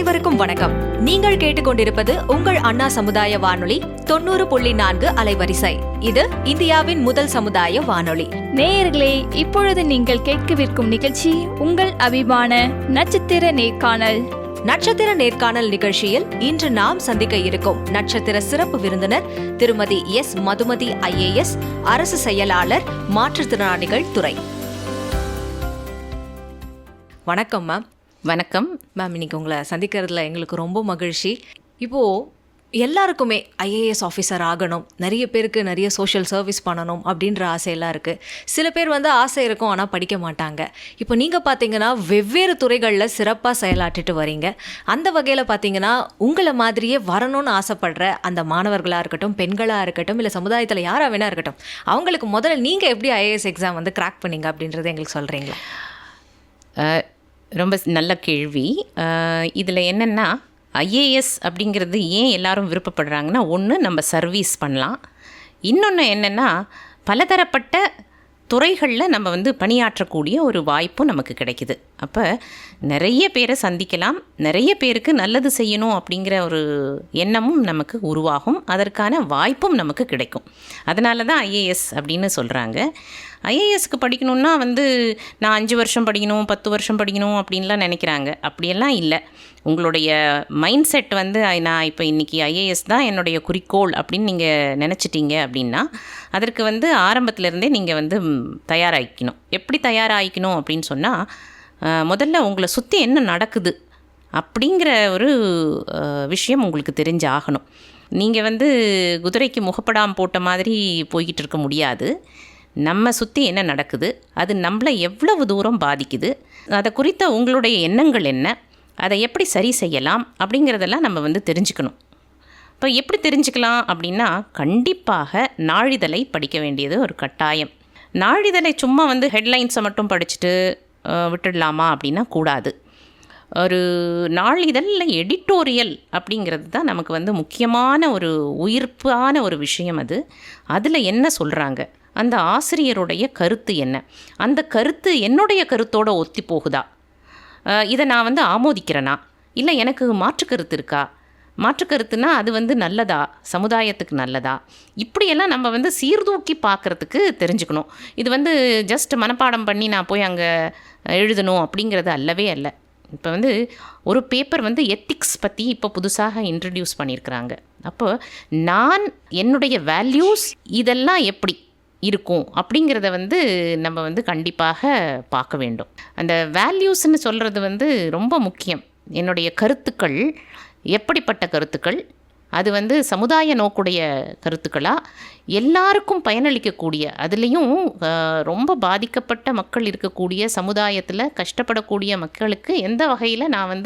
அனைவருக்கும் வணக்கம். நீங்கள் கேட்டுக்கொண்டிருப்பது உங்கள் அண்ணா சமுதாய வானொலி 90.4 அலைவரிசை. இது இந்தியாவின் முதல் சமுதாய வானொலி. நேயர்களே, இப்பொழுது நீங்கள் கேட்கவிருக்கும் நிகழ்ச்சி உங்கள் அபிமான நட்சத்திர நேர்காணல். நட்சத்திர நேர்காணல் நிகழ்ச்சியில் இன்று நாம் சந்திக்க இருக்கும் நட்சத்திர சிறப்பு விருந்தினர் திருமதி எஸ் மதுமதி IAS, அரசு செயலாளர், மாற்றுத்திறனாளிகள் துறை. வணக்கம் மேம். வணக்கம் மேம். இன்னைக்கு உங்களை சந்திக்கிறதுல எங்களுக்கு ரொம்ப மகிழ்ச்சி. இப்போது எல்லாருக்குமே IAS ஆஃபீஸர் ஆகணும், நிறைய பேருக்கு நிறைய சோஷியல் சர்வீஸ் பண்ணணும் அப்படின்ற ஆசையெல்லாம் இருக்குது. சில பேர் ஆசை இருக்கும், ஆனால் படிக்க மாட்டாங்க. இப்போ நீங்கள் பார்த்தீங்கன்னா வெவ்வேறு துறைகளில் சிறப்பாக செயலாற்றிட்டு வரீங்க. அந்த வகையில் பார்த்தீங்கன்னா உங்களை மாதிரியே வரணும்னு ஆசைப்படுற அந்த மாணவர்களாக இருக்கட்டும், பெண்களாக இருக்கட்டும், இல்லை சமுதாயத்தில் யாராக வேணா இருக்கட்டும், அவங்களுக்கு முதல்ல நீங்கள் எப்படி IAS எக்ஸாம் கிராக் பண்ணீங்க அப்படின்றத எங்களுக்கு சொல்கிறீங்களா? ரொம்ப நல்ல கேள்வி. இதில் என்னென்னா, IAS அப்படிங்கிறது ஏன் எல்லாரும் விருப்பப்படுறாங்கன்னா, ஒன்று நம்ம சர்வீஸ் பண்ணலாம், இன்னொன்று என்னென்னா பலதரப்பட்ட துறைகளில் நம்ம பணியாற்றக்கூடிய ஒரு வாய்ப்பும் நமக்கு கிடைக்குது. அப்போ நிறைய பேரை சந்திக்கலாம், நிறைய பேருக்கு நல்லது செய்யணும் அப்படிங்கிற ஒரு எண்ணமும் நமக்கு உருவாகும், அதற்கான வாய்ப்பும் நமக்கு கிடைக்கும். அதனால தான் IAS அப்படின்னு சொல்கிறாங்க. IASக்கு படிக்கணுன்னா நான் 5 வருஷம் படிக்கணும், 10 வருஷம் படிக்கணும் அப்படின்லாம் நினைக்கிறாங்க. அப்படியெல்லாம் இல்லை. உங்களுடைய மைண்ட் செட் நான் இப்போ இன்றைக்கி IAS தான் என்னுடைய குறிக்கோள் அப்படின்னு நீங்கள் நினச்சிட்டீங்க அப்படின்னா, அதற்கு ஆரம்பத்திலேருந்தே நீங்கள் தயாராகிக்கணும். எப்படி தயாராகிக்கணும் அப்படின்னு சொன்னால், முதல்ல உங்களை சுற்றி என்ன நடக்குது அப்படிங்கிற ஒரு விஷயம் உங்களுக்கு தெரிஞ்சு ஆகணும். நீங்கள் குதிரைக்கு முகப்படாமல் போட்ட மாதிரி போய்கிட்டு இருக்க முடியாது. நம்ம சுற்றி என்ன நடக்குது, அது நம்மளை எவ்வளவு தூரம் பாதிக்குது, அதை குறித்த உங்களுடைய எண்ணங்கள் என்ன, அதை எப்படி சரி செய்யலாம் அப்படிங்கிறதெல்லாம் நம்ம தெரிஞ்சுக்கணும். இப்போ எப்படி தெரிஞ்சுக்கலாம் அப்படின்னா, கண்டிப்பாக நாளிதழை படிக்க வேண்டியது ஒரு கட்டாயம். நாளிதழை சும்மா ஹெட்லைன்ஸை மட்டும் படிச்சுட்டு விட்டுடலாமா அப்படின்னா கூடாது. ஒரு நாளிதழில் எடிட்டோரியல் அப்படிங்கிறது தான் நமக்கு முக்கியமான ஒரு உயிர்ப்பான ஒரு விஷயம். அதில் என்ன சொல்கிறாங்க, அந்த ஆசிரியருடைய கருத்து என்ன, அந்த கருத்து என்னுடைய கருத்தோடு ஒத்தி போகுதா, இதை நான் ஆமோதிக்கிறேனா, இல்லை எனக்கு மாற்றுக்கருத்து இருக்கா, மாற்றுக்கருத்துனா அது நல்லதா, சமுதாயத்துக்கு நல்லதா, இப்படியெல்லாம் நம்ம சீர்தூக்கி பார்க்குறதுக்கு தெரிஞ்சுக்கணும். இது ஜஸ்ட் மனப்பாடம் பண்ணி நான் போய் அங்கே எழுதணும் அப்படிங்கிறது அல்லவே அல்ல. இப்போ ஒரு பேப்பர் எத்திக்ஸ் பற்றி இப்போ புதுசாக இன்ட்ரடியூஸ் பண்ணியிருக்கிறாங்க. அப்போ நான் என்னுடைய வேல்யூஸ் இதெல்லாம் எப்படி இருக்கும் அப்படிங்கிறத நம்ம கண்டிப்பாக பார்க்க வேண்டும். அந்த வேல்யூஸ்ன்னு சொல்கிறது ரொம்ப முக்கியம். என்னுடைய கருத்துக்கள் எப்படிப்பட்ட கருத்துக்கள், அது சமுதாய நோக்குடைய கருத்துக்களா, எல்லாருக்கும் பயனளிக்கக்கூடிய, அதுலேயும் ரொம்ப பாதிக்கப்பட்ட மக்கள் இருக்கக்கூடிய சமுதாயத்தில் கஷ்டப்படக்கூடிய மக்களுக்கு எந்த வகையில் நான்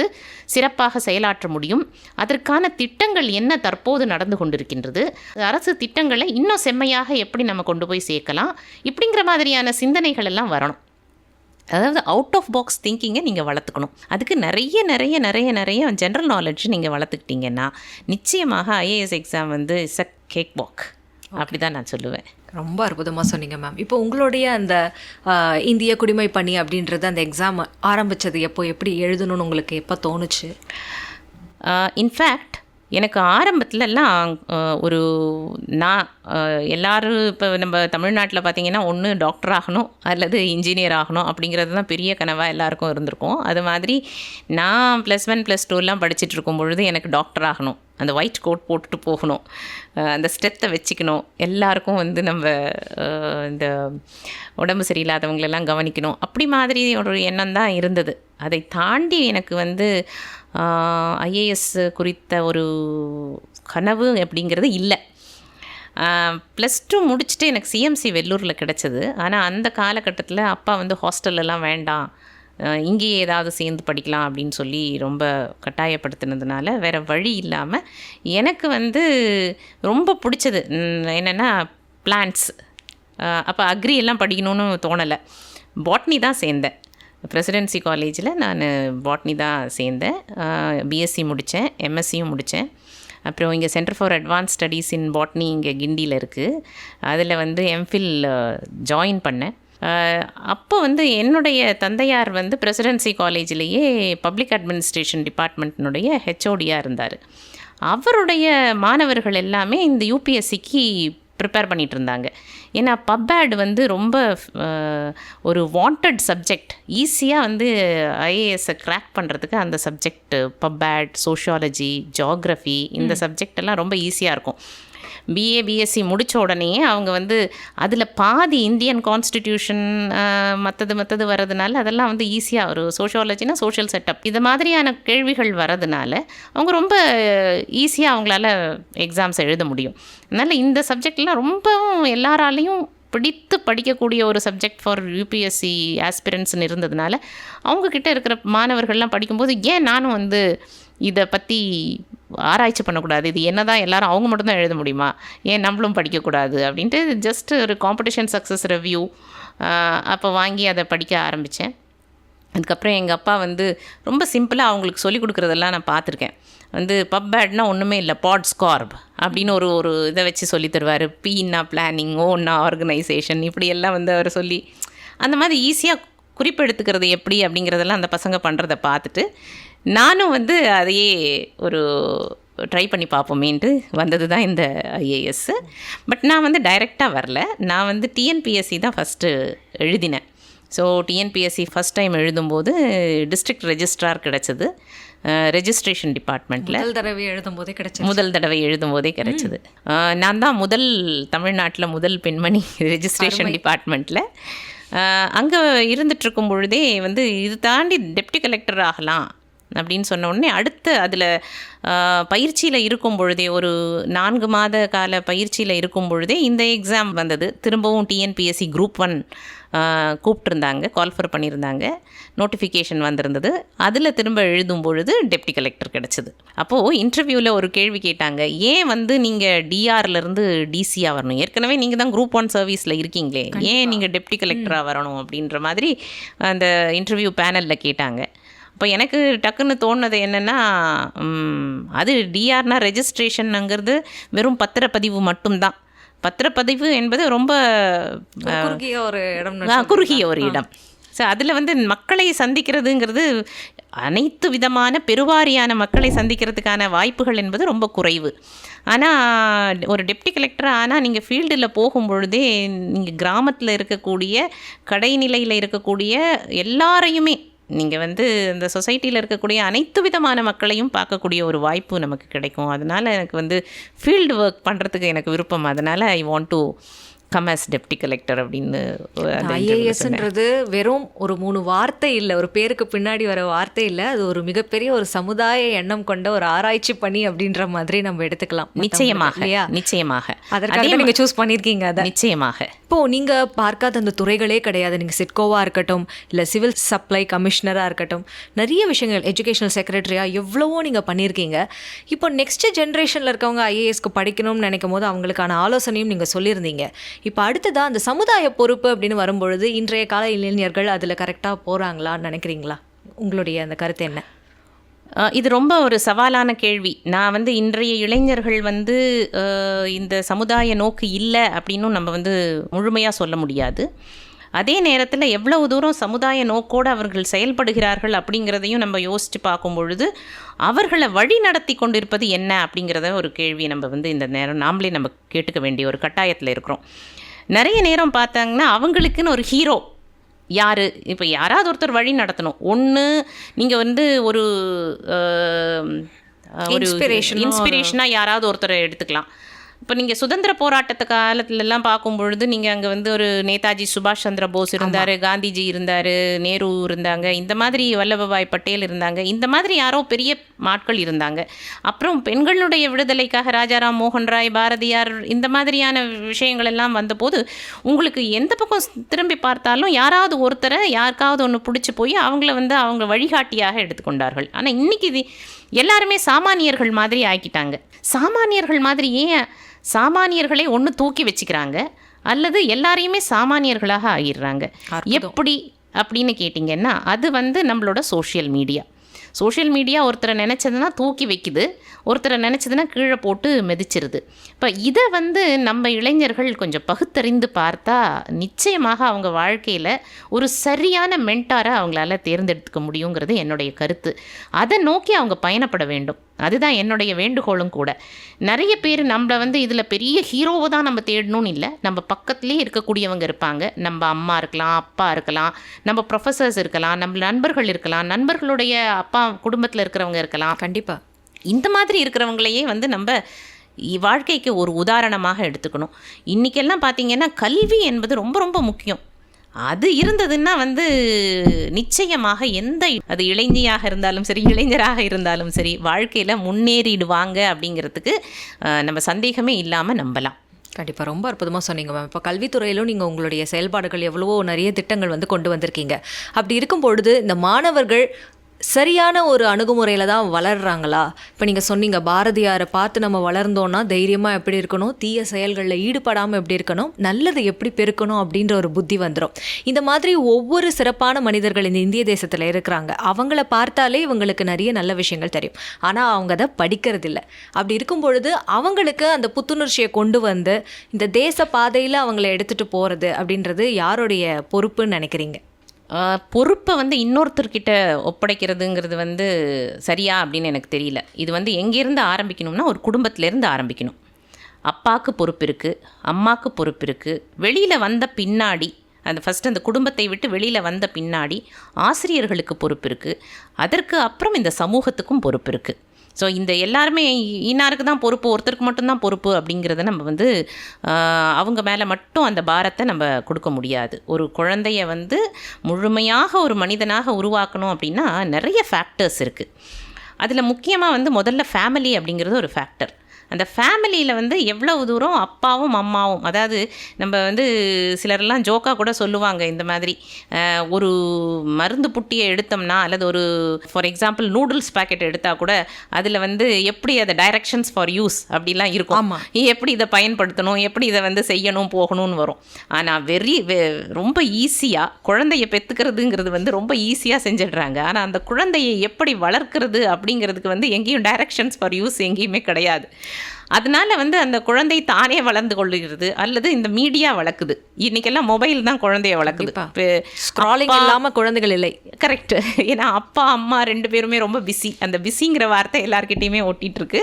சிறப்பாக செயலாற்ற முடியும், அதற்கான திட்டங்கள் என்ன தற்போது நடந்து கொண்டிருக்கின்றது, அரசு திட்டங்களை இன்னும் செம்மையாக எப்படி நம்ம கொண்டு போய் சேர்க்கலாம், இப்படிங்கிற மாதிரியான சிந்தனைகள் எல்லாம் வரணும். அதாவது அவுட் ஆஃப் பாக்ஸ் திங்கிங்கை நீங்கள் வளர்த்துக்கணும். அதுக்கு நிறைய நிறைய நிறைய நிறைய ஜென்ரல் நாலேஜ் நீங்கள் வளர்த்துக்கிட்டிங்கன்னா நிச்சயமாக IAS exam is a cake walk, அப்படி தான் நான் சொல்லுவேன். ரொம்ப அற்புதமாக சொன்னீங்க மேம். இப்போ உங்களுடைய அந்த இந்திய குடிமை பணி அப்படின்றது அந்த எக்ஸாம் ஆரம்பித்தது எப்போ, எப்படி எழுதணும்னு உங்களுக்கு எப்போ தோணுச்சு? இன்ஃபேக்ட் எனக்கு ஆரம்பத்துலலாம் நான் எல்லோரும் இப்போ நம்ம தமிழ்நாட்டில் பார்த்திங்கன்னா ஒன்று டாக்டர் ஆகணும் அல்லது இன்ஜினியர் ஆகணும் அப்படிங்கிறது தான் பெரிய கனவாக எல்லாருக்கும் இருந்திருக்கும். அது மாதிரி நான் +1 +2 படிச்சுட்டு இருக்கும் பொழுது எனக்கு டாக்டர் ஆகணும், அந்த ஒயிட் கோட் போட்டுட்டு போகணும், அந்த ஸ்டெத்தை வச்சுக்கணும், எல்லாருக்கும் நம்ம இந்த உடம்பு சரியில்லாதவங்களெல்லாம் கவனிக்கணும், அப்படி மாதிரி ஒரு எண்ணம் தான் இருந்தது. அதை தாண்டி எனக்கு IAS குறித்த ஒரு கனவு அப்படிங்கிறது இல்லை. +2 முடிச்சுட்டு எனக்கு CMC வெள்ளூரில் கிடச்சிது. ஆனால் அந்த காலகட்டத்தில் அப்பா ஹாஸ்டல்லலாம் வேண்டாம், இங்கேயே ஏதாவது சேர்ந்து படிக்கலாம் அப்படின்னு சொல்லி ரொம்ப கட்டாயப்படுத்தினதுனால வேறு வழி இல்லாமல் எனக்கு ரொம்ப பிடிச்சது என்னென்னா பிளான்ட்ஸ். அப்போ அக்ரி எல்லாம் படிக்கணும்னு தோணலை, பாட்னி தான் சேர்ந்தேன். பிரசிடென்சி காலேஜில் நான் பாட்னி தான் சேர்ந்தேன். BSc முடித்தேன், MScயும் முடித்தேன். அப்புறம் இங்கே centre for advance studies in botany இங்கே கிண்டியில் இருக்குது, அதில் MPhil ஜாயின் பண்ணேன். அப்போ வந்து என்னுடைய தந்தையார் வந்து பிரசிடென்சி காலேஜிலேயே பப்ளிக் அட்மினிஸ்ட்ரேஷன் டிபார்ட்மெண்ட்டினுடைய ஹெச்ஓடியாக இருந்தார். அவருடைய மாணவர்கள் எல்லாமே இந்த யூபிஎஸ்சிக்கு ப்ரிப்பேர் பண்ணிகிட்டு இருந்தாங்க. ஏன்னா பப்ஆட் வந்து ரொம்ப ஒரு வாண்டட் சப்ஜெக்ட். ஈஸியாக வந்து ஐஏஎஸ்ஸை க்ராக் பண்ணுறதுக்கு அந்த சப்ஜெக்ட் பப்ஆட், சோஷியாலஜி, ஜியாகிரஃபி இந்த சப்ஜெக்ட் எல்லாம் ரொம்ப ஈஸியாக இருக்கும். பிஏ பிஎஸ்சி முடித்த உடனே அவங்க வந்து அதில் பாதி இந்தியன் கான்ஸ்டிடியூஷன் மற்றது வரதுனால அதெல்லாம் வந்து ஈஸியாக ஒரு சோஷியாலஜினா சோஷியல் செட்டப் இது மாதிரியான கேள்விகள் வரதுனால அவங்க ரொம்ப ஈஸியாக அவங்களால எக்ஸாம்ஸ் எழுத முடியும். அதனால் இந்த சப்ஜெக்ட்லாம் ரொம்பவும் எல்லாராலையும் பிடித்து படிக்கக்கூடிய ஒரு சப்ஜெக்ட் ஃபார் யூபிஎஸ்சி ஆஸ்பிரன்ட்ஸ்னு இருந்ததுனால அவங்கக்கிட்ட இருக்கிற மாணவர்கள்லாம் படிக்கும்போது ஏன் நானும் வந்து இதை பற்றி ஆராய்ச்சி பண்ணக்கூடாது, இது என்ன தான் எல்லோரும் அவங்க மட்டும்தான் எழுத முடியுமா, ஏன் நம்மளும் படிக்கக்கூடாது அப்படின்ட்டு ஜஸ்ட் ஒரு காம்படிஷன் சக்ஸஸ் ரிவ்யூ அப்போ வாங்கி அதை படிக்க ஆரம்பித்தேன். அதுக்கப்புறம் எங்கள் அப்பா வந்து ரொம்ப சிம்பிளாக அவங்களுக்கு சொல்லிக் கொடுக்குறதெல்லாம் நான் பார்த்துருக்கேன். வந்து பப்ஆட்னா ஒன்றுமே இல்லை, பாட்ஸ்கார்ப் அப்படின்னு ஒரு இதை வச்சு சொல்லி தருவார். பீன்னா பிளானிங், ஓன்னா ஆர்கனைசேஷன், இப்படியெல்லாம் வந்து அவர் சொல்லி அந்த மாதிரி ஈஸியாக குறிப்பெடுத்துக்கிறது எப்படி அப்படிங்கிறதெல்லாம் அந்த பசங்க பண்ணுறதை பார்த்துட்டு நானும் வந்து அதையே ஒரு ட்ரை பண்ணி பார்ப்போமேன்ட்டு வந்தது தான் இந்த ஐஏஎஸ்ஸு. பட் நான் வந்து டைரெக்டாக வரல, நான் வந்து டிஎன்பிஎஸ்சி தான் ஃபஸ்ட்டு எழுதினேன். ஸோ டிஎன்பிஎஸ்சி ஃபஸ்ட் டைம் எழுதும்போது டிஸ்ட்ரிக்ட் ரெஜிஸ்ட்ரார் கிடச்சிது, ரெஜிஸ்ட்ரேஷன் டிபார்ட்மெண்ட்டில் முதல் தடவை எழுதும்போதே கிடச்சிது. நான் தான் தமிழ்நாட்டில் முதல் பெண்மணி ரெஜிஸ்ட்ரேஷன் டிபார்ட்மெண்ட்டில். அங்கே இருந்துகிட்ருக்கும் பொழுதே வந்து இது தாண்டி டெப்டி கலெக்டர் ஆகலாம் அப்படின்னு சொன்ன உடனே அடுத்து அதில் பயிற்சியில் இருக்கும் பொழுதே ஒரு 4 மாத கால பயிற்சியில் இருக்கும் பொழுதே இந்த எக்ஸாம் வந்தது. திரும்பவும் டிஎன்பிஎஸ்சி குரூப் 1 கூப்பிட்டுருந்தாங்க, கால்ஃபர் பண்ணியிருந்தாங்க, நோட்டிஃபிகேஷன் வந்திருந்தது. அதில் திரும்ப எழுதும் பொழுது டெப்டி கலெக்டர் கிடச்சிது. அப்போது இன்டர்வியூவில் ஒரு கேள்வி கேட்டாங்க, ஏன் வந்து நீங்கள் டிஆர்லேருந்து டிசியாக வரணும், ஏற்கனவே நீங்கள் தான் குரூப் 1 சர்வீஸில் இருக்கீங்களே, ஏன் நீங்கள் டெப்டி கலெக்டராக வரணும் அப்படின்ற மாதிரி அந்த இன்டர்வியூ பேனலில் கேட்டாங்க. இப்போ எனக்கு டக்குன்னு தோணுது என்னென்னா, அது டிஆர்னா ரெஜிஸ்ட்ரேஷனுங்கிறது வெறும் பத்திரப்பதிவு மட்டும்தான். பத்திரப்பதிவு என்பது ரொம்ப குறுகிய ஒரு இடம். ஸோ அதில் வந்து மக்களை சந்திக்கிறதுங்கிறது அனைத்து விதமான பெருவாரியான மக்களை சந்திக்கிறதுக்கான வாய்ப்புகள் என்பது ரொம்ப குறைவு. ஆனால் ஒரு டெப்டி கலெக்டராக ஆனால் நீங்கள் ஃபீல்டில் போகும்பொழுதே நீங்கள் கிராமத்தில் இருக்கக்கூடிய கடைநிலையில் இருக்கக்கூடிய எல்லாரையுமே நீங்கள் வந்து இந்த சொசைட்டியில் இருக்கக்கூடிய அனைத்து விதமான மக்களையும் பார்க்கக்கூடிய ஒரு வாய்ப்பு நமக்கு கிடைக்கும். அதனால் எனக்கு வந்து ஃபீல்டு ஒர்க் பண்ணுறதுக்கு எனக்கு விருப்பம். அதனால் I want to come as deputy collector அப்படின்னு. ஐஏஎஸ்ன்றது வெறும் ஒரு 3 வார்த்தை இல்லை, ஒரு பேருக்கு பின்னாடி வர வார்த்தை இல்லை, அது ஒரு மிகப்பெரிய ஒரு சமுதாய எண்ணம் கொண்ட ஒரு ஆராய்ச்சி பணி அப்படின்ற மாதிரி நம்ம எடுத்துக்கலாம். நிச்சயமாக அதற்காக நீங்கள் சூஸ் பண்ணியிருக்கீங்க. அதை நிச்சயமாக இப்போது நீங்கள் பார்க்காத அந்த துறைகளே கிடையாது. நீங்கள் சிட்கோவாக இருக்கட்டும், இல்லை சிவில் சப்ளை கமிஷனராக இருக்கட்டும், நிறைய விஷயங்கள், எஜுகேஷனல் செக்ரட்டரியாக எவ்வளவோ நீங்கள் பண்ணியிருக்கீங்க. இப்போ நெக்ஸ்ட் ஜென்ரேஷனில் இருக்கவங்க ஐஏஎஸ்க்கு படிக்கணும்னு நினைக்கும் போது அவங்களுக்கான ஆலோசனையும் நீங்கள் சொல்லியிருந்தீங்க. இப்போ அடுத்ததான் அந்த சமுதாய பொறுப்பு அப்படின்னு வரும்பொழுது இன்றைய கால இளைஞர்கள் அதில் கரெக்டாக போகிறாங்களான்னு நினைக்கிறீங்களா? உங்களுடைய அந்த கருத்து என்ன? இது ரொம்ப ஒரு சவாலான கேள்வி. நான் வந்து இன்றைய இளைஞர்கள் வந்து இந்த சமுதாய நோக்கு இல்லை அப்படின்னும் நம்ம வந்து முழுமையாக சொல்ல முடியாது. அதே நேரத்தில் எவ்வளவு தூரம் சமுதாய நோக்கோடு அவர்கள் செயல்படுகிறார்கள் அப்படிங்கிறதையும் நம்ம யோசித்து பார்க்கும் பொழுது அவர்களை வழி நடத்தி கொண்டிருப்பது என்ன அப்படிங்கிறத ஒரு கேள்வி நம்ம வந்து இந்த நேரம் நாமளே நம்ம கேட்டுக்க வேண்டிய ஒரு கட்டாயத்தில் இருக்கிறோம். நிறைய நேரம் பார்த்தாங்கன்னா அவங்களுக்குன்னு ஒரு ஹீரோ யார், இப்போ யாராவது ஒருத்தர் வழி நடத்தணும். ஒன்று நீங்கள் வந்து ஒரு இன்ஸ்பிரேஷனாக யாராவது ஒருத்தரை எடுத்துக்கலாம். இப்போ நீங்கள் சுதந்திர போராட்டத்து காலத்துலலாம் பார்க்கும் பொழுது நீங்கள் அங்கே வந்து ஒரு நேதாஜி சுபாஷ் சந்திர போஸ் இருந்தார், காந்திஜி இருந்தார், நேரு இருந்தாங்க, இந்த மாதிரி வல்லபாய் பட்டேல் இருந்தாங்க, இந்த மாதிரி யாரோ பெரிய ஆட்கள் இருந்தாங்க. அப்புறம் பெண்களுடைய விடுதலைக்காக ராஜாராம் மோகன் ராய், பாரதியார், இந்த மாதிரியான விஷயங்கள் எல்லாம் வந்தபோது உங்களுக்கு எந்த பக்கம் திரும்பி பார்த்தாலும் யாராவது ஒருத்தரை யாருக்காவது ஒன்று பிடிச்சி போய் அவங்கள வந்து அவங்க வழிகாட்டியாக எடுத்துக்கொண்டார்கள். ஆனால் இன்றைக்கி இது எல்லாருமே சாமானியர்கள் மாதிரி ஆக்கிட்டாங்க. சாமானியர்கள் மாதிரி ஏன் சாமானியர்களை ஒன்று தூக்கி வச்சுக்கிறாங்க அல்லது எல்லாரையுமே சாமானியர்களாக ஆகிடுறாங்க. எப்படி அப்படின்னு கேட்டிங்கன்னா அது வந்து நம்மளோட சோஷியல் மீடியா. சோஷியல் மீடியா ஒருத்தரை நினச்சதுன்னா தூக்கி வைக்குது, ஒருத்தரை நினச்சதுன்னா கீழே போட்டு மிதிச்சிருது. இப்போ இதை வந்து நம்ம இளைஞர்கள் கொஞ்சம் பகுத்தறிந்து பார்த்தா நிச்சயமாக அவங்க வாழ்க்கையில் ஒரு சரியான மென்டாரை அவங்களால தேர்ந்தெடுத்துக்க முடியுங்கிறது என்னுடைய கருத்து. அதை நோக்கி அவங்க பயணப்பட வேண்டும். அதுதான் என்னுடைய வேண்டுகோளும் கூட. நிறைய பேர் நம்மளை வந்து இதில் பெரிய ஹீரோவை தான் நம்ம தேடணும்னு இல்லை, நம்ம பக்கத்துலேயே இருக்கக்கூடியவங்க இருப்பாங்க. நம்ம அம்மா இருக்கலாம், அப்பா இருக்கலாம், நம்ம ப்ரொஃபஸர்ஸ் இருக்கலாம், நம்ம நண்பர்கள் இருக்கலாம், நண்பர்களுடைய அப்பா குடும்பத்தில் இருக்கிறவங்க இருக்கலாம். கண்டிப்பாக இந்த மாதிரி இருக்கிறவங்களையே வந்து நம்ம வாழ்க்கைக்கு ஒரு உதாரணமாக எடுத்துக்கணும். இன்றைக்கெல்லாம் பார்த்திங்கன்னா கல்வி என்பது ரொம்ப ரொம்ப முக்கியம். அது இருந்ததுன்னா வந்து நிச்சயமாக அது இளைஞியாக இருந்தாலும் சரி, இளைஞராக இருந்தாலும் சரி, வாழ்க்கையில் முன்னேறிடுவாங்க அப்படிங்கிறதுக்கு நம்ம சந்தேகமே இல்லாமல் நம்பலாம். கண்டிப்பாக ரொம்ப அற்புதமாக சொன்னீங்க மேம். இப்போ கல்வித்துறையிலும் நீங்கள் உங்களுடைய செயல்பாடுகள் எவ்வளவோ நிறைய திட்டங்கள் வந்து கொண்டு வந்திருக்கீங்க. அப்படி இருக்கும் பொழுது இந்த மாணவர்கள் சரியான ஒரு அணுகுமுறையில் தான் வளர்கிறாங்களா? இப்போ நீங்கள் சொன்னீங்க பாரதியாரை பார்த்து நம்ம வளர்ந்தோன்னா தைரியமாக எப்படி இருக்கணும், தீய செயல்களில் ஈடுபடாமல் எப்படி இருக்கணும், நல்லதை எப்படி பெருக்கணும் அப்படின்ற ஒரு புத்தி வந்துடும். இந்த மாதிரி ஒவ்வொரு சிறப்பான மனிதர்கள் இந்த இந்திய தேசத்தில் இருக்கிறாங்க. அவங்கள பார்த்தாலே இவங்களுக்கு நிறைய நல்ல விஷயங்கள் தெரியும், ஆனால் அவங்க அதை படிக்கிறதில்ல. அப்படி இருக்கும் பொழுது அவங்களுக்கு அந்த புத்துணர்ச்சியை கொண்டு வந்து இந்த தேச பாதையில் அவங்கள எடுத்துகிட்டு போகிறது அப்படின்றது யாருடைய பொறுப்புன்னு நினைக்கிறீங்க? பொறுப்பை வந்து இன்னொருத்தர்கிட்ட ஒப்படைக்கிறதுங்கிறது வந்து சரியா அப்படின்னு எனக்கு தெரியல. இது வந்து எங்கேருந்து ஆரம்பிக்கணும்னா ஒரு குடும்பத்திலேருந்து ஆரம்பிக்கணும். அப்பாவுக்கு பொறுப்பு இருக்குது, அம்மாவுக்கு பொறுப்பு இருக்குது. வெளியில் வந்த பின்னாடி ஃபஸ்ட்டு அந்த குடும்பத்தை விட்டு வெளியில் வந்த பின்னாடி ஆசிரியர்களுக்கு பொறுப்பு இருக்குது. அதற்கு அப்புறம் இந்த சமூகத்துக்கும் பொறுப்பு இருக்குது. ஸோ இந்த எல்லாருமே இன்னாருக்கு தான் பொறுப்பு, ஒருத்தருக்கு மட்டும்தான் பொறுப்பு அப்படிங்கிறத நம்ம வந்து அவங்க மேலே மட்டும் அந்த பாரத்தை நம்ம கொடுக்க முடியாது. ஒரு குழந்தைய வந்து முழுமையாக ஒரு மனிதனாக உருவாக்கணும் அப்படின்னா நிறைய ஃபேக்டர்ஸ் இருக்குது. அதில் முக்கியமாக வந்து முதல்ல ஃபேமிலி அப்படிங்கிறது ஒரு ஃபேக்டர். அந்த ஃபேமிலியில் வந்து எவ்வளவு தூரம் அப்பாவும் அம்மாவும், அதாவது நம்ம வந்து சிலரெல்லாம் ஜோக்காக கூட சொல்லுவாங்க, இந்த மாதிரி ஒரு மருந்து புட்டியை எடுத்தோம்னா அல்லது ஒரு ஃபார் எக்ஸாம்பிள் நூடுல்ஸ் பேக்கெட் எடுத்தால் கூட அதில் வந்து எப்படி அதை டைரக்ஷன்ஸ் ஃபார் யூஸ் அப்படிலாம் இருக்கும். எப்படி இதை பயன்படுத்தணும், எப்படி இதை வந்து செய்யணும் போகணும்னு வரும். ஆனால் ரொம்ப ஈஸியாக குழந்தைய பெற்றுக்கிறதுங்கிறது வந்து ரொம்ப ஈஸியாக செஞ்சிடுறாங்க. ஆனால் அந்த குழந்தையை எப்படி வளர்க்குறது அப்படிங்கிறதுக்கு வந்து எங்கேயும் டைரக்ஷன்ஸ் ஃபார் யூஸ் எங்கேயுமே கிடையாது. அதனால வந்து அந்த குழந்தை தானே வளர்ந்து கொள்ளுகிறது அல்லது இந்த மீடியா வளர்க்குது. இன்றைக்கெல்லாம் மொபைல் தான் குழந்தைய வளர்க்குது. ஸ்க்ராலிங் இல்லாமல் குழந்தைகள் இல்லை. கரெக்ட். ஏன்னா அப்பா அம்மா ரெண்டு பேருமே ரொம்ப பிஸி. அந்த பிஸிங்கிற வார்த்தை எல்லார்கிட்டையுமே ஒட்டிகிட்ருக்கு.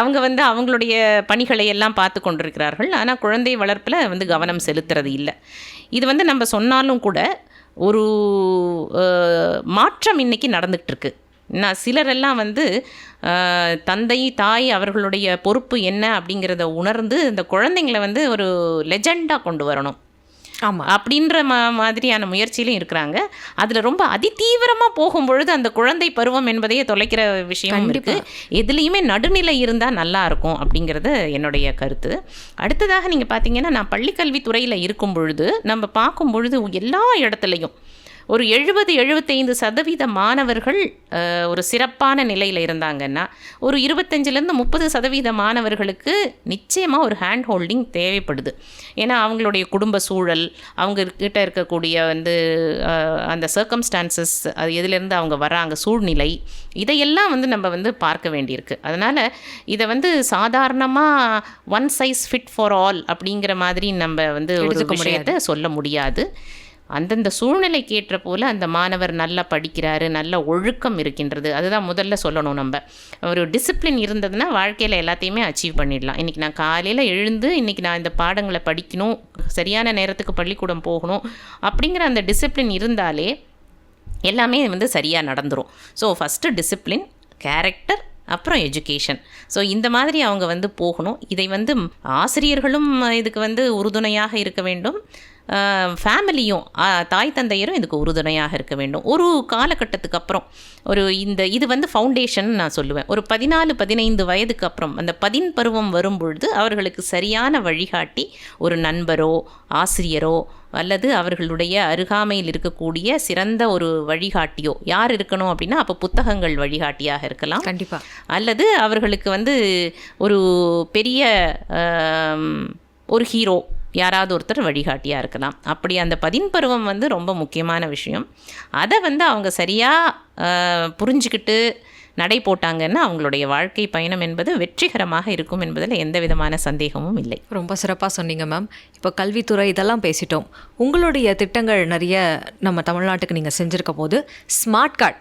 அவங்க வந்து அவங்களுடைய பணிகளை எல்லாம் பார்த்து கொண்டிருக்கிறார்கள். ஆனால் குழந்தை வளர்ப்பில் வந்து கவனம் செலுத்துறது இல்லை. இது வந்து நம்ம சொன்னாலும் கூட ஒரு மாற்றம் இன்றைக்கி நடந்துகிட்ருக்கு. சிலரெல்லாம் வந்து தந்தை தாய் அவர்களுடைய பொறுப்பு என்ன அப்படிங்கிறத உணர்ந்து இந்த குழந்தைங்களை வந்து ஒரு லெஜெண்டாக கொண்டு வரணும் அப்படின்ற மாதிரியான முயற்சியிலும் இருக்கிறாங்க. அதில் ரொம்ப அதிதீவிரமாக போகும்பொழுது அந்த குழந்தை பருவம் என்பதையே தொலைக்கிற விஷயம் இருக்குது. எதுலேயுமே நடுநிலை இருந்தால் நல்லா இருக்கும் அப்படிங்கிறது என்னுடைய கருத்து. அடுத்ததாக நீங்கள் பார்த்தீங்கன்னா, நான் பள்ளிக்கல்வித்துறையில் இருக்கும் பொழுது நம்ம பார்க்கும் பொழுது எல்லா இடத்துலையும் ஒரு 70-75% மாணவர்கள் ஒரு சிறப்பான நிலையில் இருந்தாங்கன்னா, ஒரு 25-30% மாணவர்களுக்கு நிச்சயமாக ஒரு ஹேண்ட் ஹோல்டிங் தேவைப்படுது. ஏன்னா அவங்களுடைய குடும்ப சூழல், அவங்கக்கிட்ட இருக்கக்கூடிய வந்து அந்த சர்க்கம்ஸ்டான்சஸ், அது எதுலேருந்து அவங்க வராங்க, சூழ்நிலை, இதையெல்லாம் வந்து நம்ம வந்து பார்க்க வேண்டியிருக்கு. அதனால் இதை வந்து சாதாரணமாக one size fit for all அப்படிங்கிற மாதிரி நம்ம வந்து ஒரு விஷயத்தை சொல்ல முடியாது. அந்தந்த சூழ்நிலைக்கு ஏற்ற போல் அந்த மாணவர் நல்லா படிக்கிறாரு, நல்ல ஒழுக்கம் இருக்கின்றது, அதுதான் முதல்ல சொல்லணும். நம்ம ஒரு டிசிப்ளின் இருந்ததுன்னா வாழ்க்கையில் எல்லாத்தையுமே அச்சீவ் பண்ணிடலாம். இன்றைக்கி நான் காலையில் எழுந்து இன்றைக்கி நான் இந்த பாடங்களை படிக்கணும், சரியான நேரத்துக்கு பள்ளிக்கூடம் போகணும் அப்படிங்கிற அந்த டிசிப்ளின் இருந்தாலே எல்லாமே வந்து சரியாக நடந்துடும். ஸோ ஃபஸ்ட்டு டிசிப்ளின், கேரக்டர், அப்புறம் எஜுகேஷன். ஸோ இந்த மாதிரி அவங்க வந்து போகணும். இதை வந்து ஆசிரியர்களும் இதுக்கு வந்து உறுதுணையாக இருக்க வேண்டும். ஃபேமிலியும், தாய் தந்தையரும் இதுக்கு உறுதுணையாக இருக்க வேண்டும். ஒரு காலகட்டத்துக்கு அப்புறம் இது வந்து ஃபவுண்டேஷன் நான் சொல்லுவேன். ஒரு 14-15 வயதுக்கு அப்புறம் அந்த 10 பருவம் வரும்பொழுது அவர்களுக்கு சரியான வழிகாட்டி ஒரு நண்பரோ ஆசிரியரோ அல்லது அவர்களுடைய அருகாமையில் இருக்கக்கூடிய சிறந்த ஒரு வழிகாட்டியோ யார் இருக்கணும் அப்படின்னா, அப்போ புத்தகங்கள் வழிகாட்டியாக இருக்கலாம் கண்டிப்பாக. அல்லது அவர்களுக்கு வந்து ஒரு பெரிய ஒரு ஹீரோ யாராவது ஒருத்தர் வழிகாட்டியாக இருக்கலாம். அப்படி அந்த பதின்பருவம் வந்து ரொம்ப முக்கியமான விஷயம். அதை வந்து அவங்க சரியாக புரிஞ்சுக்கிட்டு நடை போட்டாங்கன்னா அவங்களுடைய வாழ்க்கை பயணம் என்பது வெற்றிகரமாக இருக்கும் என்பதில் எந்த விதமான சந்தேகமும் இல்லை. ரொம்ப சிறப்பாக சொன்னீங்க மேம். இப்போ கல்வித்துறை இதெல்லாம் பேசிட்டோம். உங்களுடைய திட்டங்கள் நிறைய நம்ம தமிழ்நாட்டுக்கு நீங்கள் செஞ்சுருக்க போது ஸ்மார்ட் கார்டு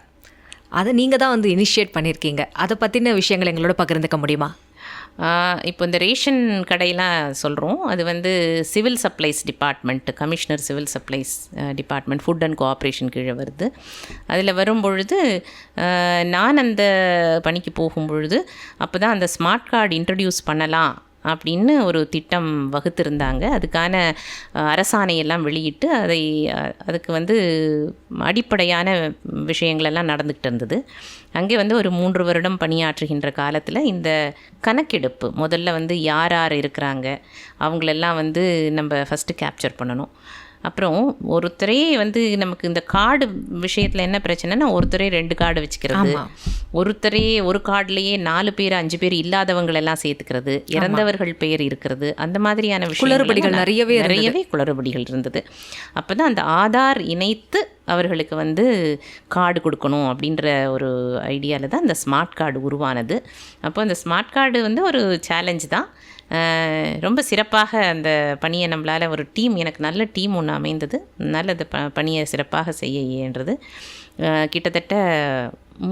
அதை நீங்கள் தான் வந்து இனிஷியேட் பண்ணியிருக்கீங்க. அதை பற்றின விஷயங்கள் எங்களோட பகிர்ந்துக்க முடியுமா? இப்போ இந்த ரேஷன் கடையெல்லாம் சொல்கிறோம், அது வந்து civil supplies department, commissioner civil supplies department, food and cooperation கீழே வருது. அதில் வரும்பொழுது நான் அந்த பணிக்கு போகும்பொழுது அப்போ தான் அந்த ஸ்மார்ட் கார்டு இன்ட்ரடியூஸ் பண்ணலாம் அப்படின்னு ஒரு திட்டம் வகுத்திருந்தாங்க. அதுக்கான அரசாணையெல்லாம் வெளியிட்டு அதுக்கு வந்து அடிப்படையான விஷயங்களெல்லாம் நடந்துக்கிட்டு இருந்தது. அங்கே வந்து ஒரு 3 வருடம் பணியாற்றுகின்ற காலத்தில் இந்த கணக்கெடுப்பு முதல்ல வந்து யார் யார் இருக்கிறாங்க அவங்களெல்லாம் வந்து நம்ம ஃபஸ்ட்டு கேப்சர் பண்ணணும். அப்புறம் ஒருத்தரே வந்து நமக்கு இந்த கார்டு விஷயத்தில் என்ன பிரச்சனைனா, ஒருத்தரே 2 கார்டு வச்சுக்கிறது, ஒருத்தரே ஒரு கார்டுலேயே 4 பேர் 5 பேர் இல்லாதவங்களெல்லாம் சேர்த்துக்கிறது, இறந்தவர்கள் பெயர் இருக்கிறது, அந்த மாதிரியான குளறுபடிகள் நிறையவே குளறுபடிகள் இருந்தது. அப்போ தான் அந்த ஆதார் இணைத்து அவர்களுக்கு வந்து கார்டு கொடுக்கணும் அப்படின்ற ஒரு ஐடியாவில் தான் இந்த ஸ்மார்ட் கார்டு உருவானது. அப்போ அந்த ஸ்மார்ட் கார்டு வந்து ஒரு சேலஞ்சு தான். ரொம்ப சிறப்பாக அந்த பணியை நம்மளால் ஒரு டீம், எனக்கு நல்ல டீம் ஒன்று அமைந்தது, நல்ல அந்த பணியை சிறப்பாக செய்ய இயன்றது. கிட்டத்தட்ட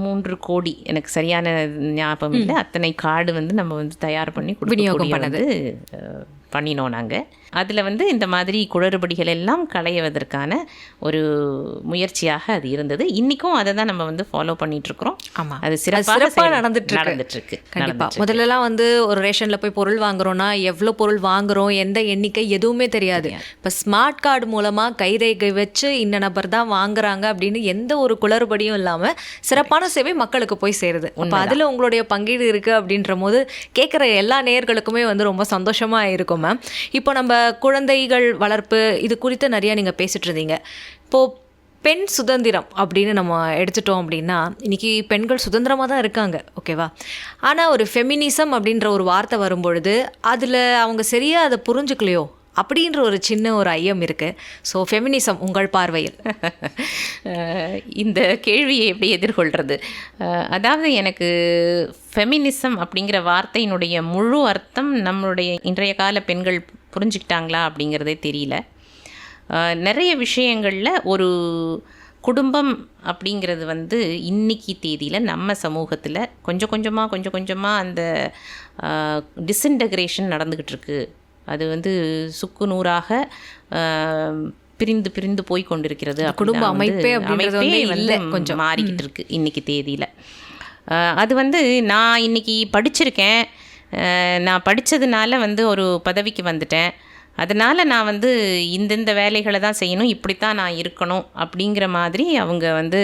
3 கோடி, எனக்கு சரியான ஞாபகம் இல்லை, அத்தனை கார்டு வந்து நம்ம வந்து தயார் பண்ணி விநியோகம் பண்ணது பண்ணினோம் நாங்கள். அதில் வந்து இந்த மாதிரி குளறுபடிகள் எல்லாம் களைவதற்கான ஒரு முயற்சியாக அது இருந்தது. இன்றைக்கும் அதை தான் நம்ம வந்து ஃபாலோ பண்ணிகிட்ருக்குறோம். ஆமாம், அது சிறப்பாக நடந்துட்டுருக்கு. கண்டிப்பாக முதல்லலாம் வந்து ஒரு ரேஷனில் போய் பொருள் வாங்குறோன்னா எவ்வளோ பொருள் வாங்குகிறோம், எந்த எண்ணிக்கை எதுவுமே தெரியாது. இப்போ ஸ்மார்ட் கார்டு மூலமாக கைரேகை வச்சு இந்த நபர் தான் வாங்குறாங்க அப்படின்னு எந்த ஒரு குளறுபடியும் இல்லாமல் சிறப்பான சேவை மக்களுக்கு போய் சேருது. இப்போ அதில் உங்களுடைய பங்கீடு இருக்குது அப்படின்ற போது கேட்குற எல்லா நேயர்களுக்குமே வந்து ரொம்ப சந்தோஷமாக இருக்கும் மேம். இப்போ நம்ம குழந்தைகள் வளர்ப்பு இது குறித்து நிறையா நீங்கள் பேசிட்டு இருந்தீங்க. இப்போது பெண் சுதந்திரம் அப்படின்னு நம்ம எடுத்துட்டோம் அப்படின்னா இன்றைக்கி பெண்கள் சுதந்திரமாக தான் இருக்காங்க, ஓகேவா? ஆனால் ஒரு ஃபெமினிசம் அப்படின்ற ஒரு வார்த்தை வரும்பொழுது அதில் அவங்க சரியாக அதை புரிஞ்சுக்கலையோ அப்படின்ற ஒரு சின்ன ஒரு ஐயம் இருக்குது. ஸோ ஃபெமினிசம் உங்கள் பார்வையில் இந்த கேள்வியை எப்படி எதிர்கொள்கிறது? அதாவது எனக்கு ஃபெமினிசம் அப்படிங்கிற வார்த்தையினுடைய முழு அர்த்தம் நம்மளுடைய இன்றைய கால பெண்கள் புரிஞ்சுக்கிட்டாங்களா அப்படிங்கிறதே தெரியல. நிறைய விஷயங்களில் ஒரு குடும்பம் அப்படிங்கிறது வந்து இன்றைக்கி தேதியில் நம்ம சமூகத்தில் கொஞ்சம் கொஞ்சமாக அந்த டிஸ்இன்டகிரேஷன் நடந்துக்கிட்டு இருக்குது. அது வந்து சுக்கு நூறாக பிரிந்து போய் கொண்டிருக்கிறது. குடும்ப அமைப்பே வந்து கொஞ்சம் மாறிக்கிட்டு இருக்கு இன்றைக்கி தேதியில். அது வந்து நான் இன்றைக்கி படிச்சிருக்கேன், நான் படித்ததுனால வந்து ஒரு பதவிக்கு வந்துட்டேன், அதனால் நான் வந்து இந்தந்த வேலைகளை தான் செய்யணும், இப்படித்தான் நான் இருக்கணும் அப்படிங்கிற மாதிரி அவங்க வந்து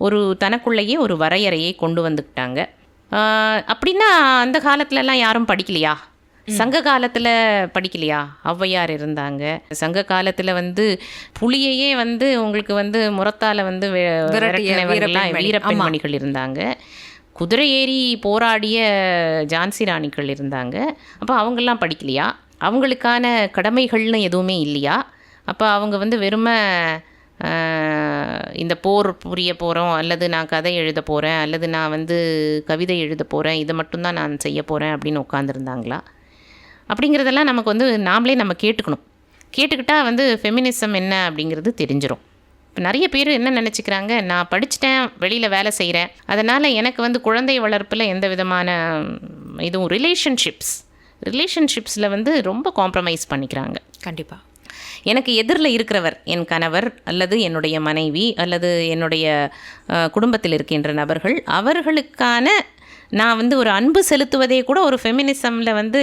ஒரு தனக்குள்ளேயே ஒரு வரையறையை கொண்டு வந்துக்கிட்டாங்க. அப்படின்னா அந்த காலத்துலலாம் யாரும் படிக்கலையா? சங்க காலத்தில் படிக்கலையா? ஔவையார் இருந்தாங்க. சங்க காலத்தில் வந்து புலியையே வந்து உங்களுக்கு வந்து முரத்தால் வந்து வீரப்பெண்மணிகள் இருந்தாங்க. குதிரை ஏறி போராடிய ஜான்சி ராணிகள் இருந்தாங்க. அப்போ அவங்கெல்லாம் படிக்கலையா? அவங்களுக்கான கடமைகள்னு எதுவுமே இல்லையா? அப்போ அவங்க வந்து வெறுமை இந்த போர் புரிய போகிறோம், அல்லது நான் கதை எழுத போகிறேன், அல்லது நான் வந்து கவிதை எழுத போகிறேன், இதை மட்டும்தான் நான் செய்ய போகிறேன் அப்படின்னு உட்காந்துருந்தாங்களா? அப்படிங்கிறதெல்லாம் நமக்கு வந்து நாமளே நம்ம கேட்டுக்கிட்டால் வந்து ஃபெமினிசம் என்ன அப்படிங்கிறது தெரிஞ்சிடும். இப்போ நிறைய பேர் என்ன நினச்சிக்கிறாங்க, நான் படிச்சுட்டேன், வெளியில் வேலை செய்கிறேன், அதனால் எனக்கு வந்து குழந்தை வளர்ப்பில் எந்த விதமான இதுவும் ரிலேஷன்ஷிப்ஸில் வந்து ரொம்ப காம்ப்ரமைஸ் பண்ணிக்கிறாங்க. கண்டிப்பாக எனக்கு எதிரில் இருக்கிறவர், என் கணவர் அல்லது என்னுடைய மனைவி அல்லது என்னுடைய குடும்பத்தில் இருக்கின்ற நபர்கள், அவர்களுக்கான நான் வந்து ஒரு அன்பு செலுத்துவதே கூட ஒரு ஃபெமினிசமில் வந்து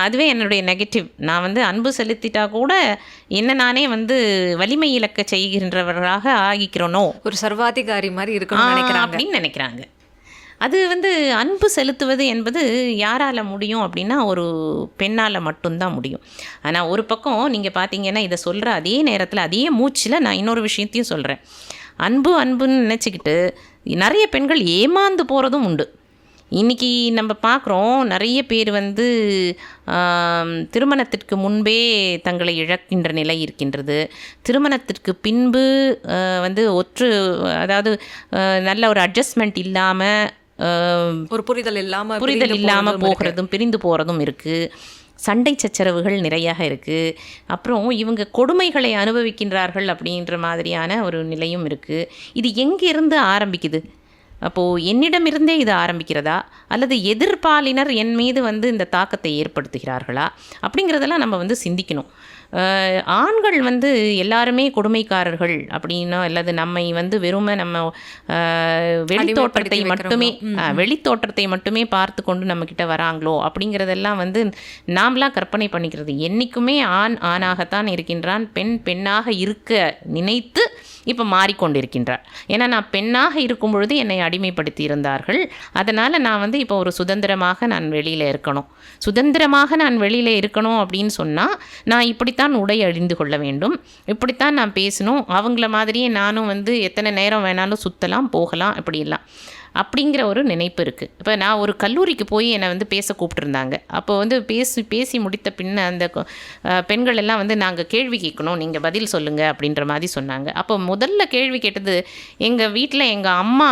அதுவே என்னுடைய நெகட்டிவ். நான் வந்து அன்பு செலுத்திட்டா கூட என்ன நானே வந்து வலிமை இழக்க செய்கின்றவர்களாக ஆகிக்கிறோனோ, ஒரு சர்வாதிகாரி மாதிரி இருக்கணும்னு நினைக்கிறாங்க அப்படின்னு நினைக்கிறாங்க. அது வந்து அன்பு செலுத்துவது என்பது யாரால் முடியும் அப்படின்னா ஒரு பெண்ணால் மட்டும்தான் முடியும். ஆனால் ஒரு பக்கம் நீங்கள் பார்த்தீங்கன்னா இதை சொல்கிற அதே நேரத்தில் அதே மூச்சில் நான் இன்னொரு விஷயத்தையும் சொல்கிறேன். அன்புன்னு நினச்சிக்கிட்டு நிறைய பெண்கள் ஏமாந்து போகிறதும் உண்டு. இன்றைக்கி நம்ம பார்க்குறோம் நிறைய பேர் வந்து திருமணத்திற்கு முன்பே தங்களை இழக்கின்ற நிலை இருக்கின்றது. திருமணத்திற்கு பின்பு வந்து அதாவது நல்ல ஒரு அட்ஜஸ்ட்மெண்ட் இல்லாமல் ஒரு புரிதல் இல்லாமல் போகிறதும் பிரிந்து போகிறதும் இருக்குது. சண்டை சச்சரவுகள் நிறையாக இருக்குது. அப்புறம் இவங்க கொடுமைகளை அனுபவிக்கின்றார்கள் அப்படின்ற மாதிரியான ஒரு நிலையும் இருக்குது. இது எங்கேருந்து ஆரம்பிக்குது? அப்போது என்னிடமிருந்தே இது ஆரம்பிக்கிறதா, அல்லது எதிர்பாலினர் என் மீது வந்து இந்த தாக்கத்தை ஏற்படுத்துகிறார்களா அப்படிங்கிறதெல்லாம் நம்ம வந்து சிந்திக்கணும். ஆண்கள் வந்து எல்லாருமே கொடுமைக்காரர்கள் அப்படின்னா, அல்லது நம்மை வந்து வெறுமை நம்ம வெளித்தோற்றத்தை மட்டுமே பார்த்து கொண்டு நம்மக்கிட்ட வராங்களோ அப்படிங்கிறதெல்லாம் வந்து நாம்லாம் கற்பனை பண்ணிக்கிறது. என்றைக்குமே ஆணாகத்தான் இருக்கின்றான், பெண்ணாக இருக்க நினைத்து இப்போ மாறிக்கொண்டிருக்கின்றார். ஏன்னா நான் பெண்ணாக இருக்கும் பொழுது என்னை அடிமைப்படுத்தி இருந்தார்கள். அதனால் நான் வந்து இப்போ ஒரு சுதந்திரமாக நான் வெளியில் இருக்கணும் அப்படின்னு சொன்னால் நான் இப்படித்தான் உடை அணிந்து கொள்ள வேண்டும், இப்படித்தான் நான் பேசணும், அவங்கள மாதிரியே நானும் வந்து எத்தனை நேரம் வேணாலும் சுற்றலாம் போகலாம் இப்படியெல்லாம் அப்படிங்கிற ஒரு நினைப்பு இருக்குது. இப்போ நான் ஒரு கல்லூரிக்கு போய் என்னை வந்து பேச கூப்பிட்டுருந்தாங்க. அப்போ வந்து பேசி முடித்த பின்ன அந்த பெண்கள் எல்லாம் வந்து நாங்கள் கேள்வி கேட்கணும், நீங்கள் பதில் சொல்லுங்கள் அப்படின்ற மாதிரி சொன்னாங்க. அப்போ முதல்ல கேள்வி கேட்டது, எங்கள் வீட்டில் எங்கள் அம்மா,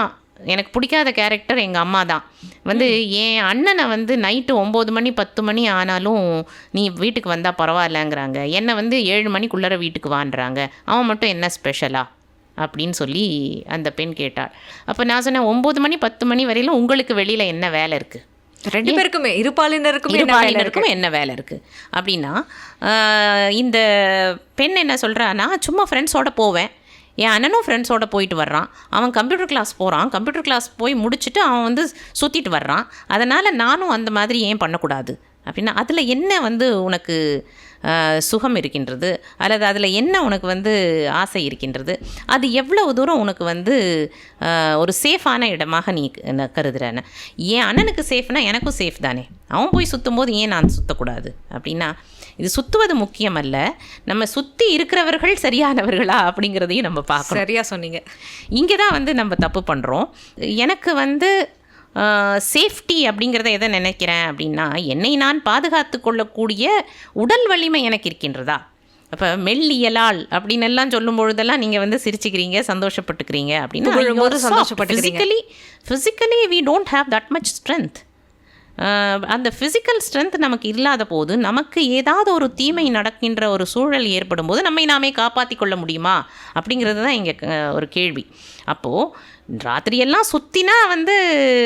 எனக்கு பிடிக்காத கேரக்டர் எங்கள் அம்மா தான். வந்து என் அண்ணனை வந்து நைட்டு 9 மணி 10 மணி ஆனாலும் நீ வீட்டுக்கு வந்தால் பரவாயில்லங்கிறாங்க, என்னை வந்து 7 மணிக்குள்ளார வீட்டுக்கு வான்றாங்க, அவன் மட்டும் என்ன ஸ்பெஷலா அப்படின்னு சொல்லி அந்த பெண் கேட்டாள். அப்போ நான் சொன்னேன், 9 மணி 10 மணி வரையிலும் உங்களுக்கு வெளியில் என்ன வேலை இருக்குது? ரெண்டு பேருக்குமே இருபாலினருக்கும் என்ன வேலை இருக்குது அப்படின்னா, இந்த பெண் என்ன சொல்கிறான்னா, சும்மா ஃப்ரெண்ட்ஸோடு போவேன், என் அண்ணனும் ஃப்ரெண்ட்ஸோடு போயிட்டு வர்றான், அவன் கம்ப்யூட்டர் கிளாஸ் போகிறான், கம்ப்யூட்டர் கிளாஸ் போய் முடிச்சுட்டு அவன் வந்து சுற்றிட்டு வர்றான், அதனால் நானும் அந்த மாதிரி ஏன் பண்ணக்கூடாது அப்படின்னா, அதில் என்ன வந்து உனக்கு சுகம் இருக்கின்றது, அல்லது அதில் என்ன உனக்கு வந்து ஆசை இருக்கின்றது, அது எவ்வளவு தூரம் உனக்கு வந்து ஒரு சேஃபான இடமாக நீ கருதுறேன்னு. என் அண்ணனுக்கு சேஃப்னா எனக்கும் சேஃப் தானே, அவன் போய் சுற்றும் போது ஏன் நான் சுற்றக்கூடாது அப்படின்னா, இது சுற்றுவது முக்கியம் அல்ல, நம்ம சுற்றி இருக்கிறவர்கள் சரியானவர்களா அப்படிங்கிறதையும் நம்ம பார்க்கணும். சரியாக சொன்னீங்க. இங்கே தான் வந்து நம்ம தப்பு பண்ணுறோம். எனக்கு வந்து சேஃப்டி அப்படிங்கிறத எதை நினைக்கிறேன் அப்படின்னா, என்னை நான் பாதுகாத்து கொள்ளக்கூடிய உடல் வலிமை எனக்கு இருக்கின்றதா. அப்போ மெல்லியலால் அப்படின்னு எல்லாம் சொல்லும் பொழுதெல்லாம் நீங்கள் வந்து சிரிச்சுக்கிறீங்க, சந்தோஷப்பட்டுக்கிறீங்க அப்படின்னா, physically we don't have that much strength. அந்த ஃபிசிக்கல் ஸ்ட்ரென்த் நமக்கு இல்லாத போது, நமக்கு ஏதாவது ஒரு தீமை நடக்கின்ற ஒரு சூழல் ஏற்படும் போது நம்மை நாமே காப்பாற்றி கொள்ள முடியுமா அப்படிங்கிறது தான் இங்கே ஒரு கேள்வி. அப்போது ராத்திரியெல்லாம் சுற்றினா வந்து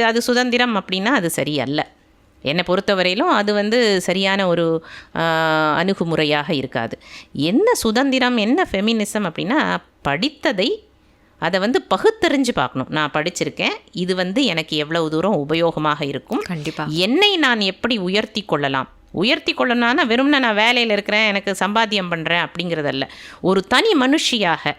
அது சுதந்திரம் அப்படின்னா அது சரியல்ல. என்னை பொறுத்தவரையிலும் அது வந்து சரியான ஒரு அணுகுமுறையாக இருக்காது. என்ன சுதந்திரம், என்ன ஃபெமினிசம் அப்படின்னா, படித்ததை அதை வந்து பகுத்தறிஞ்சு பார்க்கணும். நான் படிச்சிருக்கேன், இது வந்து எனக்கு எவ்வளவு தூரம் உபயோகமாக இருக்கும், கண்டிப்பாக என்னை நான் எப்படி உயர்த்தி கொள்ளணும்னா வெறும்னா நான் வேலையில் இருக்கிறேன், எனக்கு சம்பாத்தியம் பண்ணுறேன் அப்படிங்கிறதல்ல. ஒரு தனி மனுஷியாக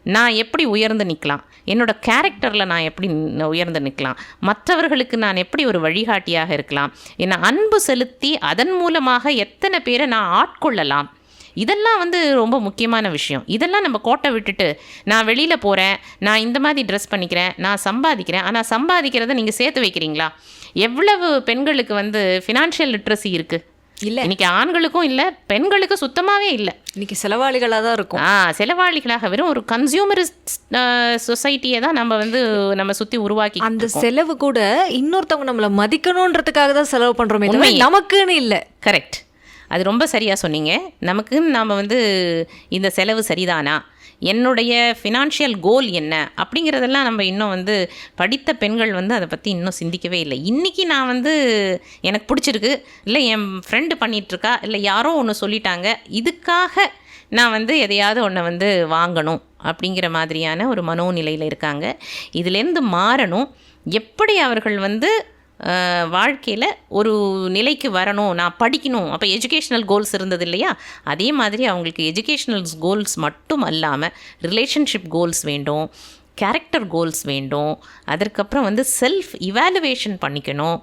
நான் எப்படி உயர்ந்து நிற்கலாம், என்னோடய கேரக்டரில் நான் எப்படி உயர்ந்து நிற்கலாம், மற்றவர்களுக்கு நான் எப்படி ஒரு வழிகாட்டியாக இருக்கலாம், என்னை அன்பு செலுத்தி அதன் மூலமாக எத்தனை பேரை நான் ஆட்கொள்ளலாம், இதெல்லாம் வந்து ரொம்ப முக்கியமான விஷயம். இதெல்லாம் நம்ம கோட்டை விட்டுட்டு, நான் வெளியில் போகிறேன், நான் இந்த மாதிரி ட்ரெஸ் பண்ணிக்கிறேன், நான் சம்பாதிக்கிறேன், ஆனால் சம்பாதிக்கிறத நீங்கள் சேர்த்து வைக்கிறீங்களா? எவ்வளவு பெண்களுக்கு வந்து ஃபினான்ஷியல் லிட்ரஸி இருக்குது? இல்லை, இன்றைக்கி ஆண்களுக்கும் இல்லை, பெண்களுக்கு சுத்தமாகவே இல்லை. இன்றைக்கி செலவாளிகளாக தான் இருக்கும். செலவாளிகளாக வெறும் ஒரு கன்சியூமரிஸ்ட் சொசைட்டியை தான் நம்ம சுற்றி உருவாக்கி, அந்த செலவு கூட இன்னொருத்தவங்க நம்மளை மதிக்கணுன்றதுக்காக தான் செலவு பண்ணுறோமே, நமக்குன்னு இல்லை. கரெக்ட், அது ரொம்ப சரியாக சொன்னீங்க. நமக்குன்னு நாம் வந்து இந்த செலவு சரிதானா, என்னுடைய ஃபினான்ஷியல் கோல் என்ன அப்படிங்கிறதெல்லாம் நம்ம இன்னும் வந்து படித்த பெண்கள் வந்து அதை பற்றி இன்னும் சிந்திக்கவே இல்லை. இன்றைக்கி நான் வந்து எனக்கு பிடிச்சிருக்கு, இல்லை என் ஃப்ரெண்டு பண்ணிகிட்ருக்கா, இல்லை யாரோ ஒன்று சொல்லிட்டாங்க, இதுக்காக நான் வந்து எதையாவது ஒன்று வந்து வாங்கணும் அப்படிங்கிற மாதிரியான ஒரு மனோநிலையில் இருக்காங்க. இதிலேருந்து மாறணும். எப்படி அவர்கள் வந்து வாழ்க்கையில் ஒரு நிலைக்கு வரணும், நான் படிக்கணும், அப்போ எஜுகேஷ்னல் கோல்ஸ் இருந்தது இல்லையா, அதே மாதிரி அவங்களுக்கு எஜுகேஷ்னல் கோல்ஸ் மட்டும் அல்லாமல் ரிலேஷன்ஷிப் கோல்ஸ் வேண்டும், கேரக்டர் கோல்ஸ் வேண்டும், அதற்கப்புறம் வந்து செல்ஃப் இவாலுவேஷன் பண்ணிக்கணும்.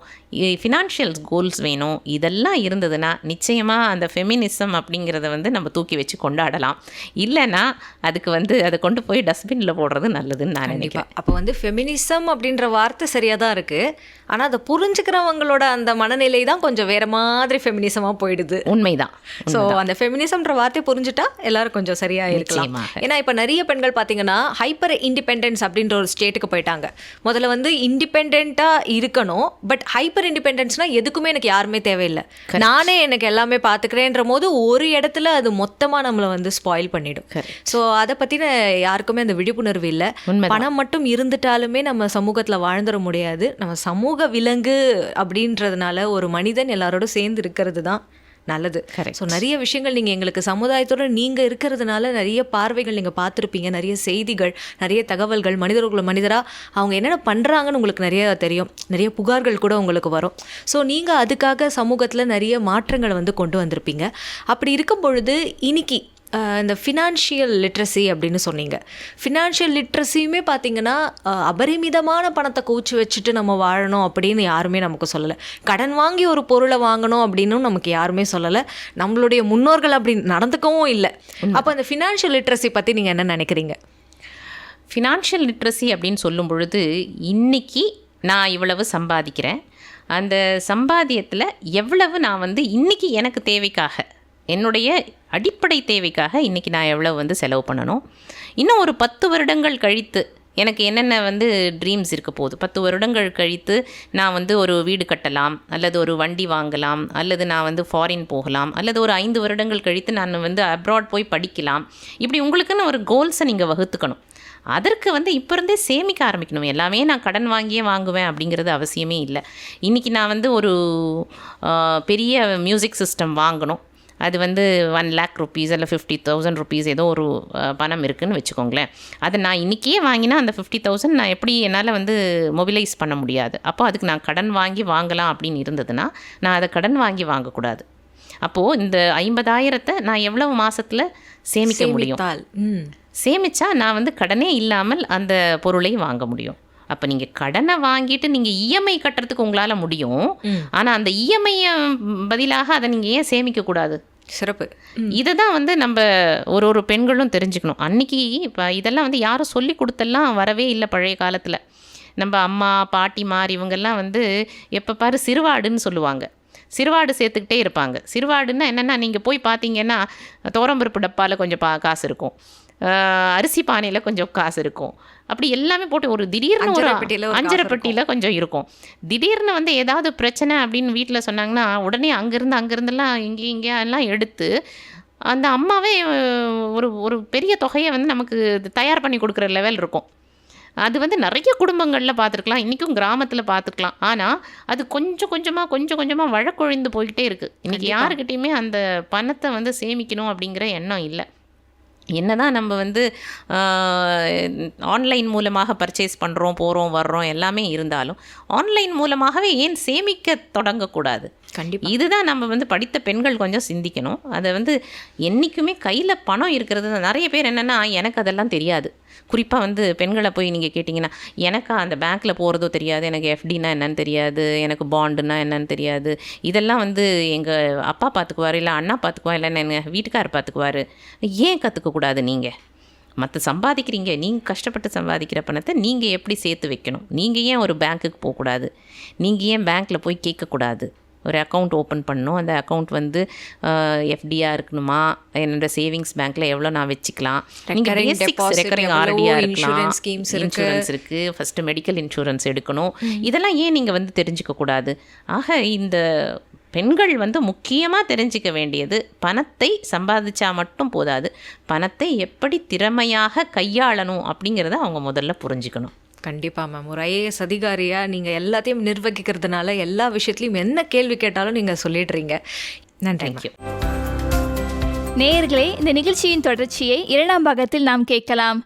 ஃபினான்ஷியல் கோல்ஸ் வேணும். இதெல்லாம் இருந்ததுன்னா நிச்சயமாக அந்த ஃபெமினிசம் அப்படிங்கிறத வந்து நம்ம தூக்கி வச்சு கொண்டாடலாம். இல்லைன்னா அதுக்கு வந்து அதை கொண்டு போய் டஸ்ட்பினில் போடுறது நல்லதுன்னு நான் நினைக்கிறேன். அப்போ வந்து ஃபெமினிசம் அப்படின்ற வார்த்தை சரியாக தான் இருக்குது, ஆனால் அதை புரிஞ்சுக்கிறவங்களோட அந்த மனநிலை தான் கொஞ்சம் வேறு மாதிரி ஃபெமினிசமாக போயிடுது. உண்மைதான். ஸோ அந்த ஃபெமினிசம்ன்ற வார்த்தையை புரிஞ்சுட்டா எல்லாரும் கொஞ்சம் சரியாக இருக்கலாம். ஏன்னா இப்போ நிறைய பெண்கள் பார்த்தீங்கன்னா ஹைப்பர் இண்டிபெண்டன்ஸ் அப்படின்ற ஒரு ஸ்டேட்டுக்கு போயிட்டாங்க. முதல்ல வந்து இண்டிபெண்ட்டாக இருக்கணும், பட் ஹைப்பர் இண்டிபெண்டன்ஸ்னால் எதுக்குமே எனக்கு யாருமே தேவையில்லை, நானே எனக்கு எல்லாமே பார்த்துக்கிறேன்ற போது ஒரு இடத்துல அது மொத்தமாக நம்மளை வந்து ஸ்பாயில் பண்ணிடும். ஸோ அதை பற்றின யாருக்குமே அந்த விழிப்புணர்வு இல்லை. பணம் மட்டும் இருந்துட்டாலுமே நம்ம சமூகத்தில் வாழ்ந்துட முடியாது. நம்ம சமூக விலங்கு அப்படின்றதுனால ஒரு மனிதன் எல்லாரோட சேர்ந்து இருக்கிறது தான் நல்லது. ஸோ நிறைய விஷயங்கள் நீங்கள் எங்களுக்கு சமுதாயத்தோடு நீங்கள் இருக்கிறதுனால நிறைய பார்வைகள் நீங்கள் பார்த்துருப்பீங்க, நிறைய செய்திகள், நிறைய தகவல்கள், மனிதராக அவங்க என்னென்ன பண்ணுறாங்கன்னு உங்களுக்கு நிறைய தெரியும், நிறைய புகார்கள் கூட உங்களுக்கு வரும். ஸோ நீங்கள் அதுக்காக சமூகத்தில் நிறைய மாற்றங்களை வந்து கொண்டு வந்திருப்பீங்க. அப்படி இருக்கும் பொழுது இன்னைக்கு இந்த ஃபினான்ஷியல் லிட்ரஸி அப்படின்னு சொன்னீங்க. ஃபினான்ஷியல் லிட்ரஸியுமே பார்த்திங்கன்னா அபரிமிதமான பணத்தை குவிச்சு வச்சுட்டு நம்ம வாழணும் அப்படின்னு யாருமே நமக்கு சொல்லலை. கடன் வாங்கி ஒரு பொருளை வாங்கணும் அப்படின்னும் நமக்கு யாருமே சொல்லலை. நம்மளுடைய முன்னோர்கள் அப்படி நடந்துக்கவும் இல்லை. அப்போ அந்த ஃபினான்ஷியல் லிட்ரஸி பற்றி நீங்கள் என்ன நினைக்கிறீங்க? ஃபினான்ஷியல் லிட்ரஸி அப்படின்னு சொல்லும் பொழுது இன்றைக்கி நான் இவ்வளவு சம்பாதிக்கிறேன், அந்த சம்பாத்தியத்தில் எவ்வளவு நான் வந்து இன்றைக்கி எனக்கு தேவைக்காக, என்னுடைய அடிப்படை தேவைக்காக இன்றைக்கி நான் எவ்வளோ வந்து செலவு பண்ணணும், இன்னும் ஒரு 10 வருடங்கள் கழித்து எனக்கு என்னென்ன வந்து ட்ரீம்ஸ் இருக்க போகுது, 10 வருடங்கள் கழித்து நான் வந்து ஒரு வீடு கட்டலாம், அல்லது ஒரு வண்டி வாங்கலாம், அல்லது நான் வந்து ஃபாரின் போகலாம், அல்லது ஒரு 5 வருடங்கள் கழித்து நான் வந்து அப்ராட் போய் படிக்கலாம். இப்படி உங்களுக்குன்னு ஒரு கோல்ஸை நீங்கள் வகுத்துக்கணும். அதற்கு வந்து இப்போ இருந்தே சேமிக்க ஆரம்பிக்கணும். எல்லாமே நான் கடன் வாங்கியே வாங்குவேன் அப்படிங்கிறது அவசியமே இல்லை. இன்றைக்கி நான் வந்து ஒரு பெரிய மியூசிக் சிஸ்டம் வாங்கணும், அது வந்து 1 lakh rupees இல்லை 50,000 rupees ஏதோ ஒரு பணம் இருக்குதுன்னு வச்சுக்கோங்களேன். அதை நான் இன்றைக்கே வாங்கினா அந்த 50,000 நான் எப்படி என்னால் வந்து மொபிலைஸ் பண்ண முடியாது. அப்போ அதுக்கு நான் கடன் வாங்கி வாங்கலாம் அப்படின்னு இருந்ததுன்னா நான் அதை கடன் வாங்கி வாங்கக்கூடாது. அப்போது இந்த 50,000 நான் எவ்வளவு மாதத்தில் சேமிக்க முடியும், சேமித்தா நான் வந்து கடனே இல்லாமல் அந்த பொருளை வாங்க முடியும். அப்போ நீங்கள் கடனை வாங்கிட்டு நீங்கள் இஎம்ஐ கட்டுறதுக்கு உங்களால் முடியும், ஆனால் அந்த இஎம்ஐயை பதிலாக அதை நீங்கள் ஏன் சேமிக்கக்கூடாது? சிறப்பு. இதை தான் வந்து நம்ம ஒரு பெண்களும் தெரிஞ்சுக்கணும். அன்றைக்கி இப்போ இதெல்லாம் வந்து யாரும் சொல்லி கொடுத்தெல்லாம் வரவே இல்லை. பழைய காலத்தில் நம்ம அம்மா பாட்டிமார் இவங்கெல்லாம் வந்து எப்போ பாரு சிறுவாடுன்னு சொல்லுவாங்க, சிறுவாடு சேர்த்துக்கிட்டே இருப்பாங்க. சிறுவாடுன்னா என்னென்னா, நீங்கள் போய் பார்த்தீங்கன்னா துவரம்பருப்பு டப்பாவில் கொஞ்சம் காசு இருக்கும், அரிசி பானையில் கொஞ்சம் காசு இருக்கும், அப்படி எல்லாமே போட்டு ஒரு திடீர்னு ஒரு அஞ்சரை பெட்டியில் கொஞ்சம் இருக்கும். திடீர்னு வந்து ஏதாவது பிரச்சனை அப்படின்னு வீட்டில் சொன்னாங்கன்னா உடனே அங்கேருந்துலாம் இங்கே எல்லாம் எடுத்து அந்த அம்மாவே ஒரு பெரிய தொகையை வந்து நமக்கு தயார் பண்ணி கொடுக்குற லெவல் இருக்கும். அது வந்து நிறைய குடும்பங்களில் பார்த்துருக்கலாம், இன்றைக்கும் கிராமத்தில் பார்த்துக்கலாம். ஆனால் அது கொஞ்சம் கொஞ்சமாக வழக்கொழிந்து போய்கிட்டே இருக்குது. இன்றைக்கி யாருக்கிட்டையுமே அந்த பணத்தை வந்து சேமிக்கணும் அப்படிங்கிற எண்ணம் இல்லை. என்னதான் நம்ம வந்து ஆன்லைன் மூலமாக பர்ச்சேஸ் பண்ணுறோம், போகிறோம் வர்றோம் எல்லாமே இருந்தாலும் ஆன்லைன் மூலமாகவே ஏன் சேமிக்க தொடங்கக்கூடாது? கண்டிப்பாக இதுதான் நம்ம வந்து படித்த பெண்கள் கொஞ்சம் சிந்திக்கணும். அதை வந்து என்றைக்குமே கையில் பணம் இருக்கிறது. நிறைய பேர் என்னென்னா, எனக்கு அதெல்லாம் தெரியாது. குறிப்பாக வந்து பெண்களை போய் நீங்கள் கேட்டிங்கன்னா, எனக்கு அந்த பேங்க்கில் போகிறதோ தெரியாது, எனக்கு எஃப்டினா என்னன்னு தெரியாது, எனக்கு பாண்டுனா என்னன்னு தெரியாது, இதெல்லாம் வந்து எங்கள் அப்பா பார்த்துக்குவார், இல்லை அண்ணா பார்த்துக்குவார், இல்லை எங்கள் வீட்டுக்காரர் பார்த்துக்குவார். ஏன் கற்றுக்கக்கூடாது? நீங்கள் மற்ற சம்பாதிக்கிறீங்க, நீங்கள் கஷ்டப்பட்டு சம்பாதிக்கிற பணத்தை நீங்கள் எப்படி சேர்த்து வைக்கணும்? நீங்கள் ஏன் ஒரு பேங்க்குக்கு போகக்கூடாது? நீங்கள் ஏன் பேங்க்கில் போய் கேட்கக்கூடாது? ஒரு அக்கௌண்ட் ஓப்பன் பண்ணணும், அந்த அக்கௌண்ட் வந்து எஃப்டியாக இருக்கணுமா, என்னோடய சேவிங்ஸ் பேங்க்கில் எவ்வளோ நான் வச்சுக்கலாம், நீங்கள் ரெக்கரிங் ஆர்டியாக இருக்கலாம், இன்சூரன்ஸ் இருக்குது, ஃபஸ்ட்டு மெடிக்கல் இன்சூரன்ஸ் எடுக்கணும். இதெல்லாம் ஏன் நீங்கள் வந்து தெரிஞ்சுக்கக்கூடாது? ஆக இந்த பெண்கள் வந்து முக்கியமாக தெரிஞ்சிக்க வேண்டியது, பணத்தை சம்பாதிச்சா மட்டும் போதாது, பணத்தை எப்படி திறமையாக கையாளணும் அப்படிங்கிறத அவங்க முதல்ல புரிஞ்சுக்கணும். கண்டிப்பாக மேம். ஒரு ஐஏஎஸ் அதிகாரியாக நீங்கள் எல்லாத்தையும் நிர்வகிக்கிறதுனால எல்லா விஷயத்துலையும் என்ன கேள்வி கேட்டாலும் நீங்கள் சொல்லிடுறீங்க. நன்றி. நேயர்களே, இந்த நிகழ்ச்சியின் தொடர்ச்சியை 2ஆம் பாகத்தில் நாம் கேட்கலாம்.